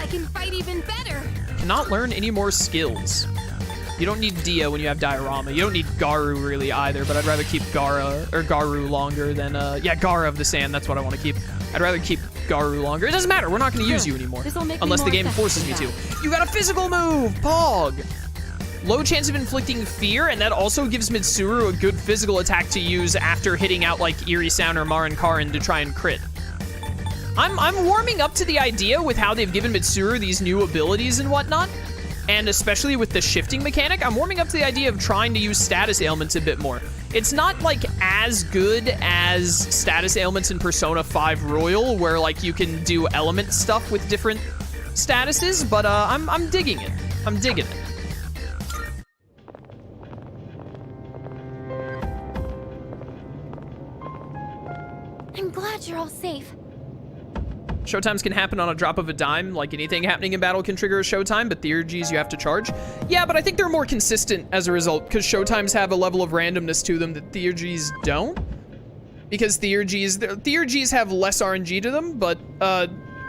I can fight even better. Cannot learn any more skills. You don't need Dia when you have Diorama. You don't need Garu really either, but I'd rather keep Garu longer than, yeah, Gara of the Sand. That's what I want to keep. I'd rather keep Garu longer. It doesn't matter. We're not going to use you anymore. Unless the game forces me to. You got a physical move, Pog. Low chance of inflicting fear, and that also gives Mitsuru a good physical attack to use after hitting out like Eerie Sound or Marin Karin to try and crit. I'm warming up to the idea with how they've given Mitsuru these new abilities and whatnot. And especially with the shifting mechanic, I'm warming up to the idea of trying to use status ailments a bit more. It's not like as good as status ailments in Persona 5 Royal, where like you can do element stuff with different statuses, but I'm digging it. I'm digging it. I'm glad you're all safe. Showtimes can happen on a drop of a dime. Like anything happening in battle can trigger a showtime, but theurgies you have to charge. Yeah, but I think they're more consistent as a result because showtimes have a level of randomness to them that theurgies don't. Because theurgies have less RNG to them, but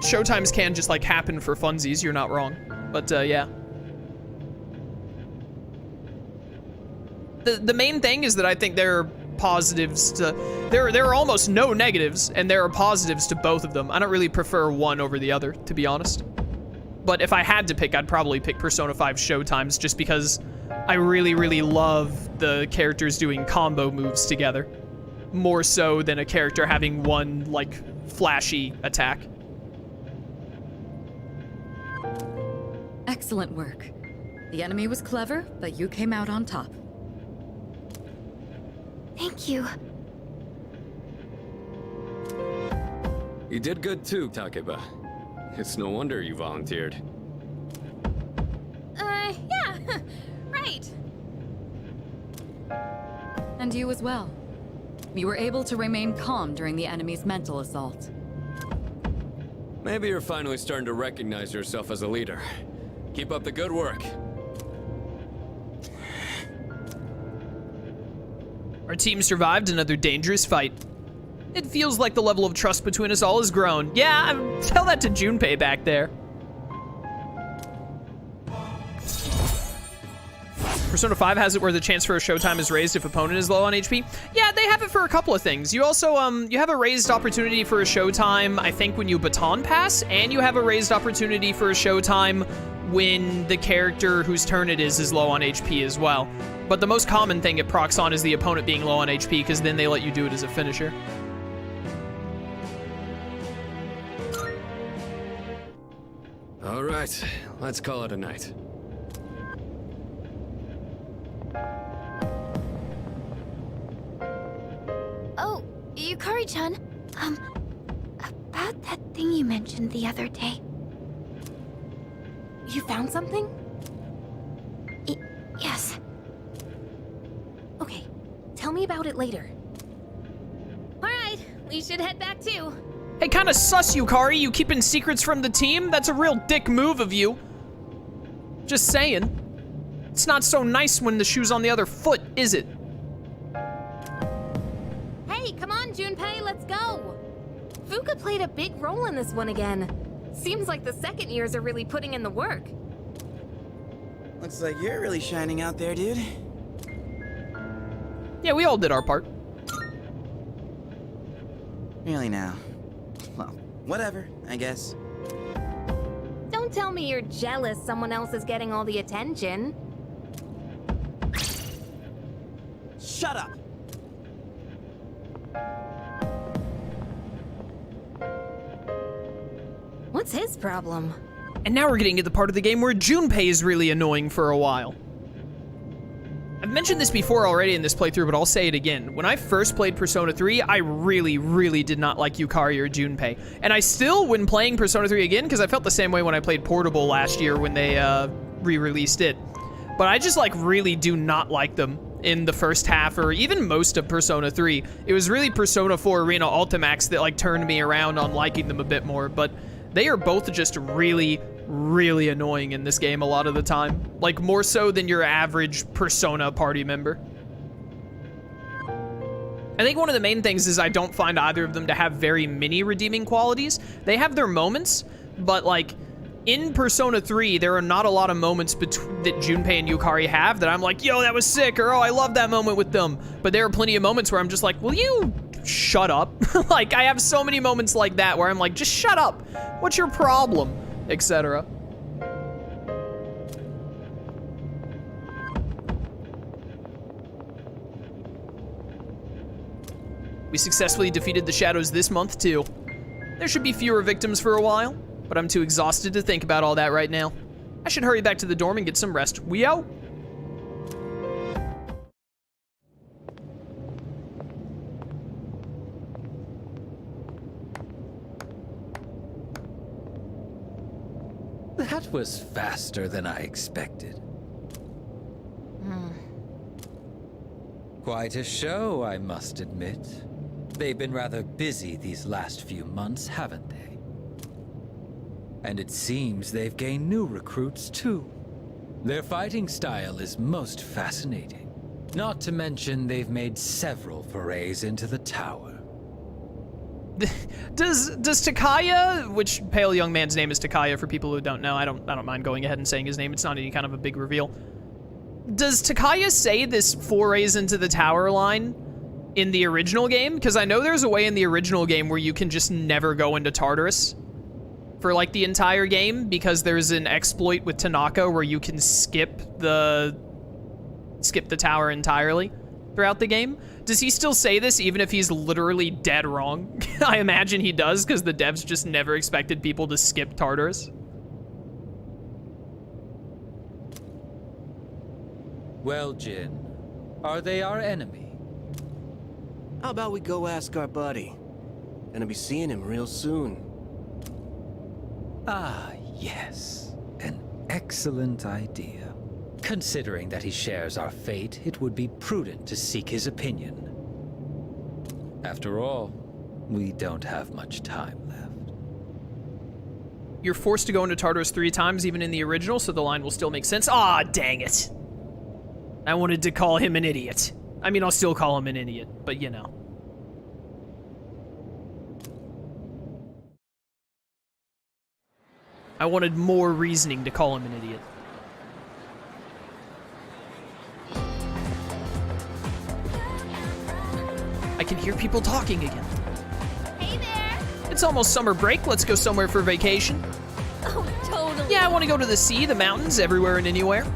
showtimes can just like happen for funsies. You're not wrong. But yeah. The main thing is that I think there are positives to there are almost no negatives, and there are positives to both of them. I don't really prefer one over the other, to be honest. But if I had to pick, I'd probably pick Persona 5 Showtimes just because I really, really love the characters doing combo moves together. More so than a character having one, like, flashy attack. Excellent work. The enemy was clever, but you came out on top. Thank you. You did good too, Takeba. It's no wonder you volunteered. Yeah, right. And you as well. You were able to remain calm during the enemy's mental assault. Maybe you're finally starting to recognize yourself as a leader. Keep up the good work. Our team survived another dangerous fight. It feels like the level of trust between us all has grown. Yeah, tell that to Junpei back there. Persona 5 has it where the chance for a showtime is raised if opponent is low on HP. Yeah, they have it for a couple of things. You also, you have a raised opportunity for a showtime, I think, when you baton pass, and you have a raised opportunity for a showtime when the character whose turn it is low on HP as well. But the most common thing it procs on is the opponent being low on HP, because then they let you do it as a finisher. All right, let's call it a night. Oh, Yukari-chan, about that thing you mentioned the other day. You found something? Yes. Okay, tell me about it later. All right, we should head back too. Hey, kinda sus, Yukari, you keeping secrets from the team? That's a real dick move of you. Just saying. It's not so nice when the shoe's on the other foot, is it? Hey, come on, Junpei, let's go. Fuka played a big role in this one again. Seems like the second years are really putting in the work. Looks like you're really shining out there, dude. Yeah, we all did our part. Really now. Well, whatever, I guess. Don't tell me you're jealous someone else is getting all the attention. Shut up! What's his problem? And now we're getting to the part of the game where Junpei is really annoying for a while. I've mentioned this before already in this playthrough, but I'll say it again. When I first played Persona 3, I really, really did not like Yukari or Junpei. And I still, when playing Persona 3 again, because I felt the same way when I played Portable last year when they re-released it. But I just like really do not like them in the first half or even most of Persona 3. It was really Persona 4 Arena Ultimax that like turned me around on liking them a bit more, but they are both just really, really annoying in this game a lot of the time. Like, more so than your average Persona party member. I think one of the main things is I don't find either of them to have very many redeeming qualities. They have their moments, but like, in Persona 3, there are not a lot of moments that Junpei and Yukari have that I'm like, yo, that was sick, or oh, I love that moment with them. But there are plenty of moments where I'm just like, will you shut up? Like, I have so many moments like that where I'm like, just shut up. What's your problem? Etc. We successfully defeated the shadows this month, too. There should be fewer victims for a while, but I'm too exhausted to think about all that right now. I should hurry back to the dorm and get some rest. We out? That was faster than I expected. Quite a show, I must admit. They've been rather busy these last few months, haven't they? And it seems they've gained new recruits, too. Their fighting style is most fascinating. Not to mention they've made several forays into the tower. Does Takaya, which pale young man's name is Takaya for people who don't know, I don't mind going ahead and saying his name, it's not any kind of a big reveal. Does Takaya say this forays into the tower line in the original game? Because I know there's a way in the original game where you can just never go into Tartarus for like the entire game, because there's an exploit with Tanaka where you can skip the tower entirely throughout the game. Does he still say this even if he's literally dead wrong? I imagine he does, because the devs just never expected people to skip Tartarus. Well, Jin, are they our enemy? How about we go ask our buddy? Gonna be seeing him real soon. Ah, yes. An excellent idea. Considering that he shares our fate, it would be prudent to seek his opinion. After all, we don't have much time left. You're forced to go into Tartarus 3 times, even in the original, so the line will still make sense. Ah, dang it. I wanted to call him an idiot. I mean, I'll still call him an idiot, but you know. I wanted more reasoning to call him an idiot. I can hear people talking again. Hey there! It's almost summer break. Let's go somewhere for vacation. Oh, totally. Yeah, I want to go to the sea, the mountains, everywhere and anywhere.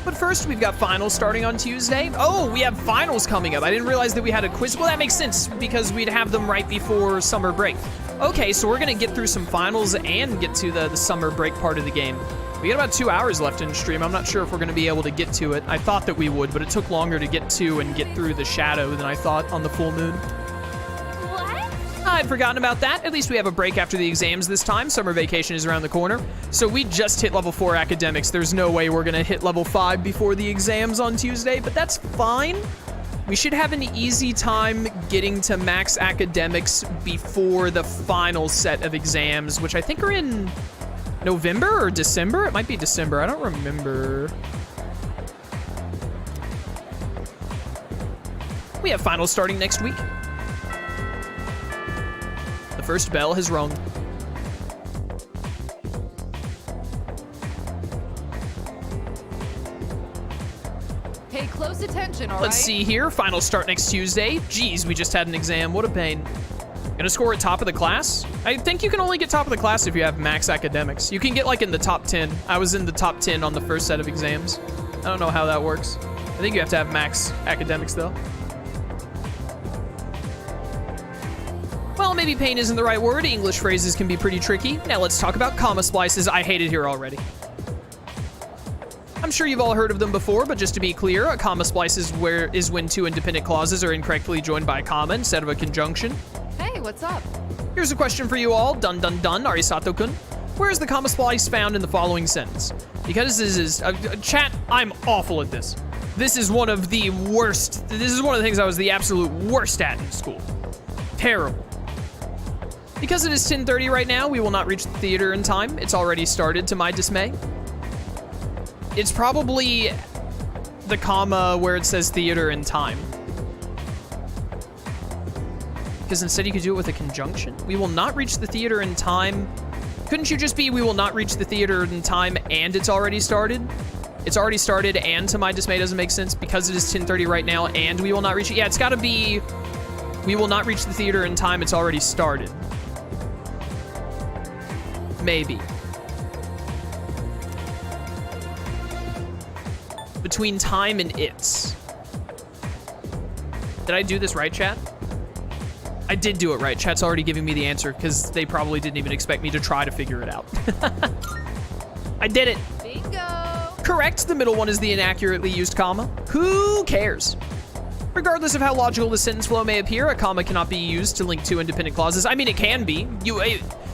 But first, we've got finals starting on Tuesday. Oh, we have finals coming up. I didn't realize that we had a quiz. Well, that makes sense, because we'd have them right before summer break. Okay, so we're going to get through some finals and get to the summer break part of the game. We got about 2 hours left in stream. I'm not sure if we're going to be able to get to it. I thought that we would, but it took longer to get to and get through the shadow than I thought on the full moon. What? I'd forgotten about that. At least we have a break after the exams this time. Summer vacation is around the corner. So we just hit level 4 academics. There's no way we're going to hit level 5 before the exams on Tuesday, but that's fine. We should have an easy time getting to max academics before the final set of exams, which I think are in November or December? It might be December. I don't remember. We have finals starting next week. The first bell has rung. Pay close attention, all right? Let's see here. Finals start next Tuesday. Jeez, we just had an exam. What a pain. Gonna score at top of the class? I think you can only get top of the class if you have max academics. You can get like in the top 10. I was in the top 10 on the first set of exams. I don't know how that works. I think you have to have max academics though. Well, maybe pain isn't the right word. English phrases can be pretty tricky. Now let's talk about comma splices. I hate it here already. I'm sure you've all heard of them before, but just to be clear, a comma splice is when two independent clauses are incorrectly joined by a comma instead of a conjunction. Hey, what's up? Here's a question for you all. Dun dun dun, Arisato-kun. Where is the comma splice found in the following sentence? Because this is... chat, I'm awful at this. This is one of the worst... This is one of the things I was the absolute worst at in school. Terrible. Because it is 10:30 right now, we will not reach the theater in time. It's already started, to my dismay. It's probably the comma where it says theater in time. Because instead you could do it with a conjunction. We will not reach the theater in time. Couldn't you just be, we will not reach the theater in time and it's already started? It's already started and to my dismay doesn't make sense because it is 10:30 right now and we will not reach it. Yeah, it's gotta be, we will not reach the theater in time, it's already started. Maybe. Between time and it's. Did I do this right, chat? I did do it right. Chat's already giving me the answer because they probably didn't even expect me to try to figure it out. I did it. Bingo. Correct, the middle one is the inaccurately used comma. Who cares? Regardless of how logical the sentence flow may appear, a comma cannot be used to link two independent clauses. I mean, it can be.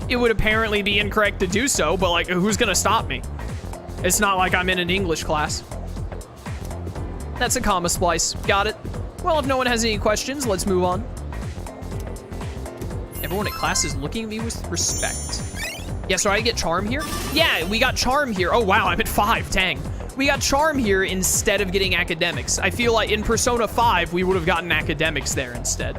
It would apparently be incorrect to do so, but like, who's gonna stop me? It's not like I'm in an English class. That's a comma splice. Got it. Well, if no one has any questions, let's move on. Everyone at class is looking at me with respect. Yeah, so I get charm here? Yeah, we got charm here. Oh, wow, I'm at 5, dang. We got charm here instead of getting academics. I feel like in Persona 5, we would have gotten academics there instead.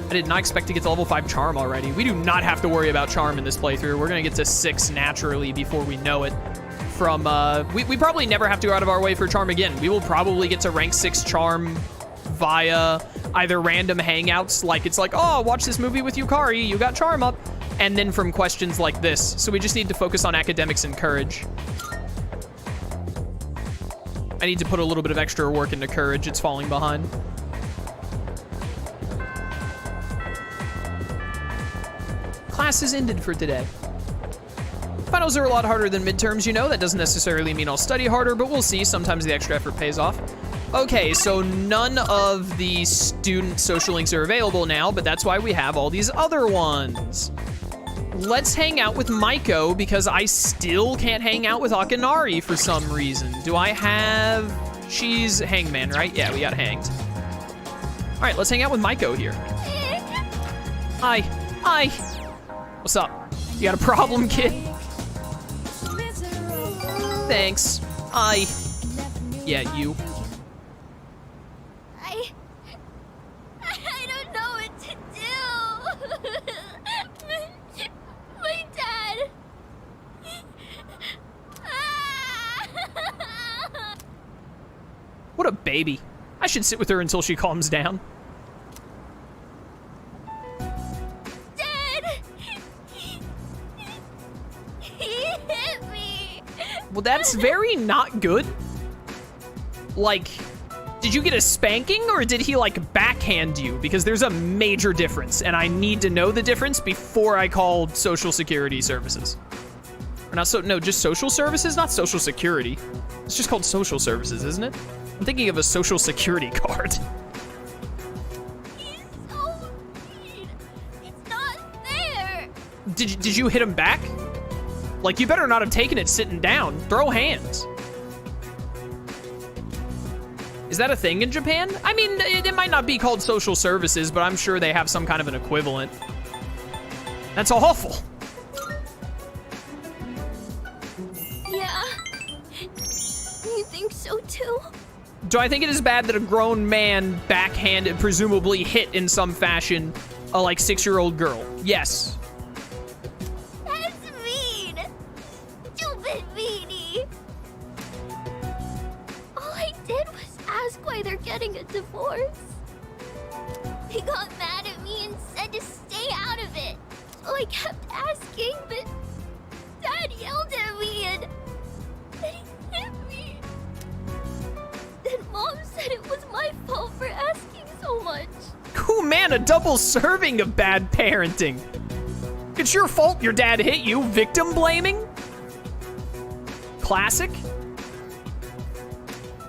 I did not expect to get to level 5 charm already. We do not have to worry about charm in this playthrough. We're gonna get to 6 naturally before we know it. From, we probably never have to go out of our way for charm again. We will probably get to rank 6 charm via either random hangouts, like it's like, oh, watch this movie with Yukari, you got charm up, and then from questions like this. So we just need to focus on academics and courage. I need to put a little bit of extra work into courage. It's falling behind. Class is ended for today. Finals are a lot harder than midterms, you know. That doesn't necessarily mean I'll study harder, but we'll see. Sometimes the extra effort pays off. Okay, so none of the student social links are available now, but that's why we have all these other ones. Let's hang out with Maiko because I still can't hang out with Akinari for some reason. Do I have... She's hangman, right? Yeah, we got hanged. All right, let's hang out with Maiko here. Hi. Hi. What's up? You got a problem, kid? Thanks. Hi. Yeah, you. I don't know what to do. My dad. What a baby. I should sit with her until she calms down. Dad. He hit me. Well, that's very not good. Like, did you get a spanking or did he like backhand you? Because there's a major difference and I need to know the difference before I call social security services. Or not no, just social services, not social security. It's just called social services, isn't it? I'm thinking of a social security card. He's so mean. It's not fair. Did you hit him back? Like, you better not have taken it sitting down. Throw hands. Is that a thing in Japan? I mean, it might not be called social services, but I'm sure they have some kind of an equivalent. That's awful. Yeah. You think so too? Do I think it is bad that a grown man backhanded, presumably hit in some fashion, a like 6-year-old girl? Yes. That's mean. Stupid meanie. All I did was ask why they're getting a divorce. They got mad at me and said to stay out of it. So I kept asking, but Dad yelled at me and then he hit me. Then Mom said it was my fault for asking so much. Ooh, man, a double serving of bad parenting. It's your fault your dad hit you. Victim blaming? Classic?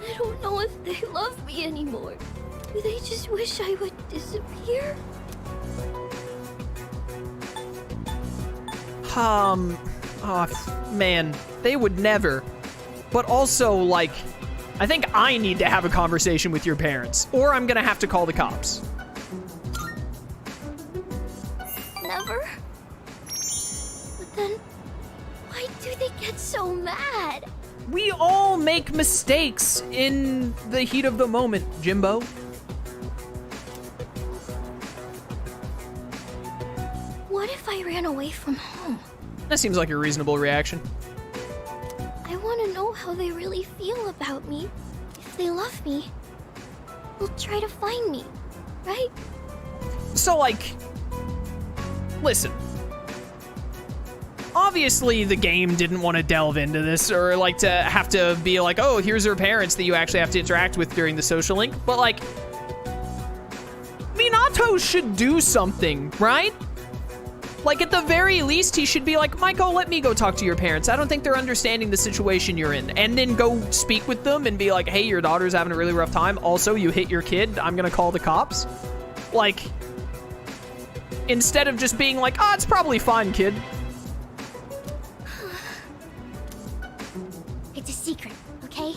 I don't know if they love me anymore. Do they just wish I would disappear? Oh, man, they would never. But also, like, I think I need to have a conversation with your parents, or I'm gonna have to call the cops. Never? But then, why do they get so mad? We all make mistakes in the heat of the moment, Jimbo. What if I ran away from home? That seems like a reasonable reaction. I want to know how they really feel about me. If they love me, they'll try to find me, right? So, like, listen. Obviously, the game didn't want to delve into this or, like, to have to be like, oh, here's her parents that you actually have to interact with during the social link. But, like, Minato should do something, right? Like, at the very least, he should be like, Maiko, let me go talk to your parents. I don't think they're understanding the situation you're in. And then go speak with them and be like, hey, your daughter's having a really rough time. Also, you hit your kid. I'm going to call the cops. Like, instead of just being like, oh, it's probably fine, kid. It's a secret, okay?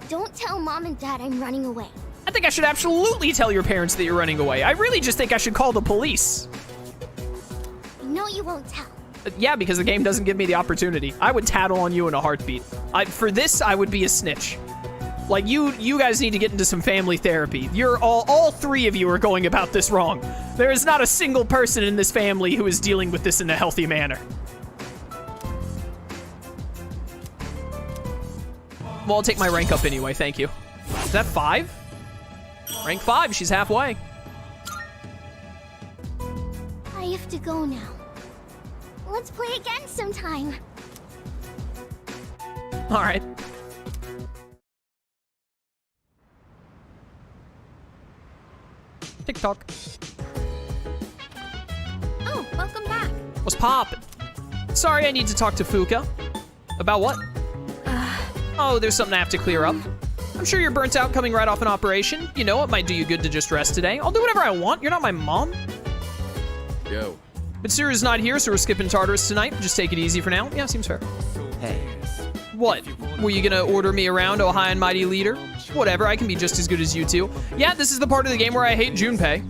Don't tell Mom and Dad I'm running away. I think I should absolutely tell your parents that you're running away. I really just think I should call the police. No, you won't tell. Yeah, because the game doesn't give me the opportunity. I would tattle on you in a heartbeat. For this, I would be a snitch. Like, you guys need to get into some family therapy. You're all three of you are going about this wrong. There is not a single person in this family who is dealing with this in a healthy manner. Well, I'll take my rank up anyway, thank you. Is that 5? Rank 5, she's halfway. I have to go now. Let's play again sometime. All right. TikTok. Oh, welcome back. What's poppin'? Sorry, I need to talk to Fuka. About what? Oh, there's something I have to clear up. I'm sure you're burnt out coming right off an operation. You know, it might do you good to just rest today. I'll do whatever I want. You're not my mom. Yo. Mitsuru's not here, so we're skipping Tartarus tonight. Just take it easy for now. Yeah, seems fair. Hey, What? Were you gonna order me around, oh high and mighty leader? Whatever, I can be just as good as you two. Yeah, this is the part of the game where I hate Junpei.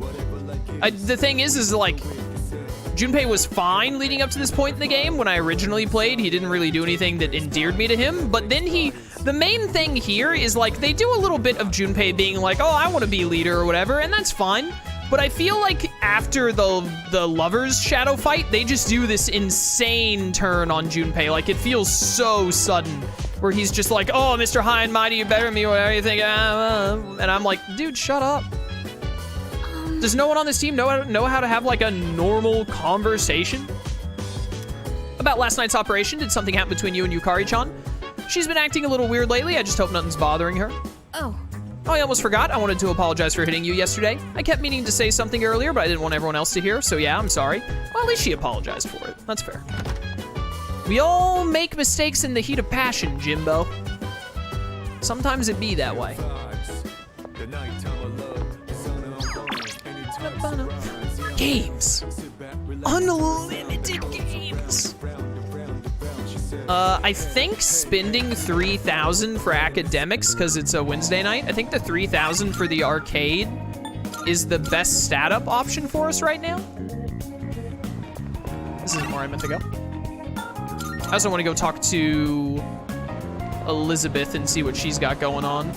The thing is like, Junpei was fine leading up to this point in the game. When I originally played, he didn't really do anything that endeared me to him. But then the main thing here is like, they do a little bit of Junpei being like, oh, I want to be leader or whatever, and that's fine. But I feel like after the lovers shadow fight, they just do this insane turn on Junpei. Like, it feels so sudden, where he's just like, oh, Mr. High and Mighty, you better than me, or whatever you think. And I'm like, dude, shut up. Does no one on this team know how to have like a normal conversation? About last night's operation, did something happen between you and Yukari-chan? She's been acting a little weird lately. I just hope nothing's bothering her. Oh. Oh, I almost forgot. I wanted to apologize for hitting you yesterday. I kept meaning to say something earlier, but I didn't want everyone else to hear, so yeah, I'm sorry. Well, at least she apologized for it. That's fair. We all make mistakes in the heat of passion, Jimbo. Sometimes it be that way. Games. Unlimited games. I think spending 3,000 for academics, because it's a Wednesday night, I think the 3,000 for the arcade is the best stat up option for us right now. This isn't where I meant to go. I also want to go talk to Elizabeth and see what she's got going on,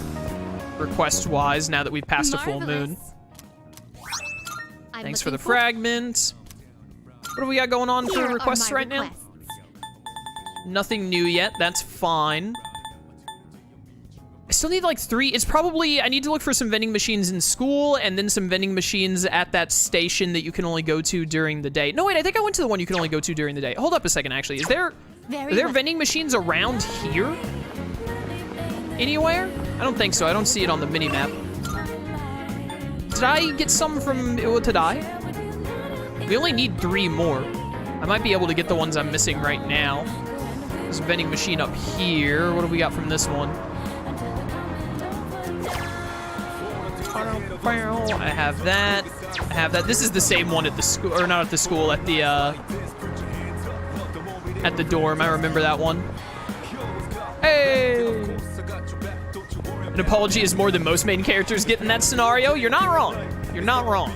request-wise, now that we've passed a full moon. Thanks for the fragment. What do we got going on for requests right now? Nothing new yet, that's fine. I still need like 3, it's probably, I need to look for some vending machines in school and then some vending machines at that station that you can only go to during the day. No, wait, I think I went to the one you can only go to during the day. Hold up a second, actually. Are there vending machines around here? Anywhere? I don't think so, I don't see it on the mini-map. Did I get some from Iwatadai? We only need 3 more. I might be able to get the ones I'm missing right now. There's a vending machine up here. What do we got from this one? I have that. I have that. This is the same one at the school, or not at the school, at the dorm. I remember that one. Hey! An apology is more than most main characters get in that scenario. You're not wrong. You're not wrong.